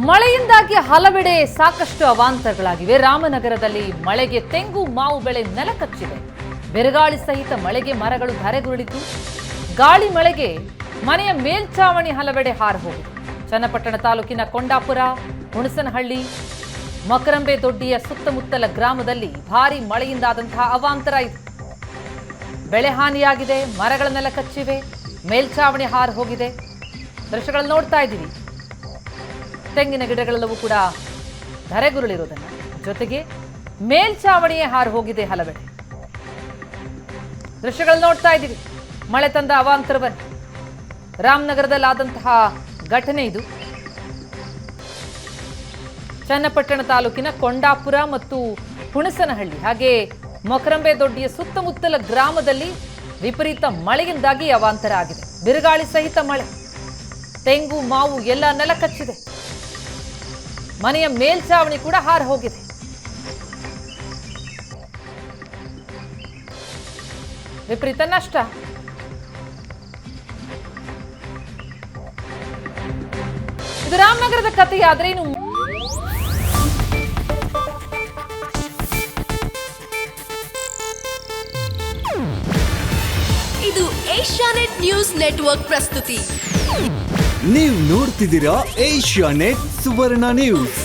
ಮಳೆಯಿಂದಾಗಿ ಹಲವೆಡೆ ಸಾಕಷ್ಟು ಅವಾಂತರಗಳಾಗಿವೆ. ರಾಮನಗರದಲ್ಲಿ ಮಳೆಗೆ ತೆಂಗು ಮಾವು ಬೆಳೆ ನೆಲಕಚ್ಚಿದೆ. ಬಿರುಗಾಳಿ ಸಹಿತ ಮಳೆಗೆ ಮರಗಳು ಧರೆಗುರುಳಿತು. ಗಾಳಿ ಮಳೆಗೆ ಮನೆಯ ಮೇಲ್ಛಾವಣಿ ಹಲವೆಡೆ ಹಾರಿ ಹೋಗಿದೆ. ಚನ್ನಪಟ್ಟಣ ತಾಲೂಕಿನ ಕೊಂಡಾಪುರ, ಹುಣಸನಹಳ್ಳಿ, ಮಕರಂಬೆ ದೊಡ್ಡಿಯ ಸುತ್ತಮುತ್ತಲ ಗ್ರಾಮದಲ್ಲಿ ಭಾರೀ ಮಳೆಯಿಂದಾದಂತಹ ಅವಾಂತರ ಇದೆ. ಬೆಳೆ ಹಾನಿಯಾಗಿದೆ, ಮರಗಳ ನೆಲಕಚ್ಚಿವೆ, ಮೇಲ್ಛಾವಣಿ ಹಾರಿ ಹೋಗಿದೆ. ದೃಶ್ಯಗಳನ್ನು ನೋಡ್ತಾ ಇದ್ದೀವಿ. ತೆಂಗಿನ ಗಿಡಗಳೆಲ್ಲವೂ ಕೂಡ ಧರೆಗುರುಳಿರುವುದನ್ನು, ಜೊತೆಗೆ ಮೇಲ್ಛಾವಣಿಯೇ ಹಾರಿ ಹೋಗಿದೆ ಹಲವೆಡೆ. ದೃಶ್ಯಗಳನ್ನು ನೋಡ್ತಾ ಇದ್ದೀವಿ. ಮಳೆ ತಂದ ಅವಾಂತರವನ್ನು ರಾಮನಗರದಲ್ಲಾದಂತಹ ಘಟನೆ ಇದು. ಚನ್ನಪಟ್ಟಣ ತಾಲೂಕಿನ ಕೊಂಡಾಪುರ ಮತ್ತು ಹುಣಸನಹಳ್ಳಿ ಹಾಗೆ ಮೊಕರಂಬೆ ದೊಡ್ಡಿಯ ಸುತ್ತಮುತ್ತಲ ಗ್ರಾಮದಲ್ಲಿ ವಿಪರೀತ ಮಳೆಯಿಂದಾಗಿ ಅವಾಂತರ ಆಗಿದೆ. ಬಿರುಗಾಳಿ ಸಹಿತ ಮಳೆ, ತೆಂಗು ಮಾವು ಎಲ್ಲ ನೆಲಕಚ್ಚಿದೆ. ಮನೆಯ ಮೇಲ್ಛಾವಣಿ ಕೂಡ ಹಾರಿ ಹೋಗಿದೆ. ವಿಪರೀತ ನಷ್ಟ. ಇದು ರಾಮನಗರದ ಕಥೆಯಾದ್ರೆ ಇನ್ನು ಇದು ಏಷ್ಯಾನೆಟ್ ನ್ಯೂಸ್ ನೆಟ್ವರ್ಕ್ ಪ್ರಸ್ತುತಿ. ನೀವು ನೋಡ್ತಿದ್ದೀರಾ ಏಷ್ಯಾನೆಟ್ ಸುವರ್ಣ ನ್ಯೂಸ್.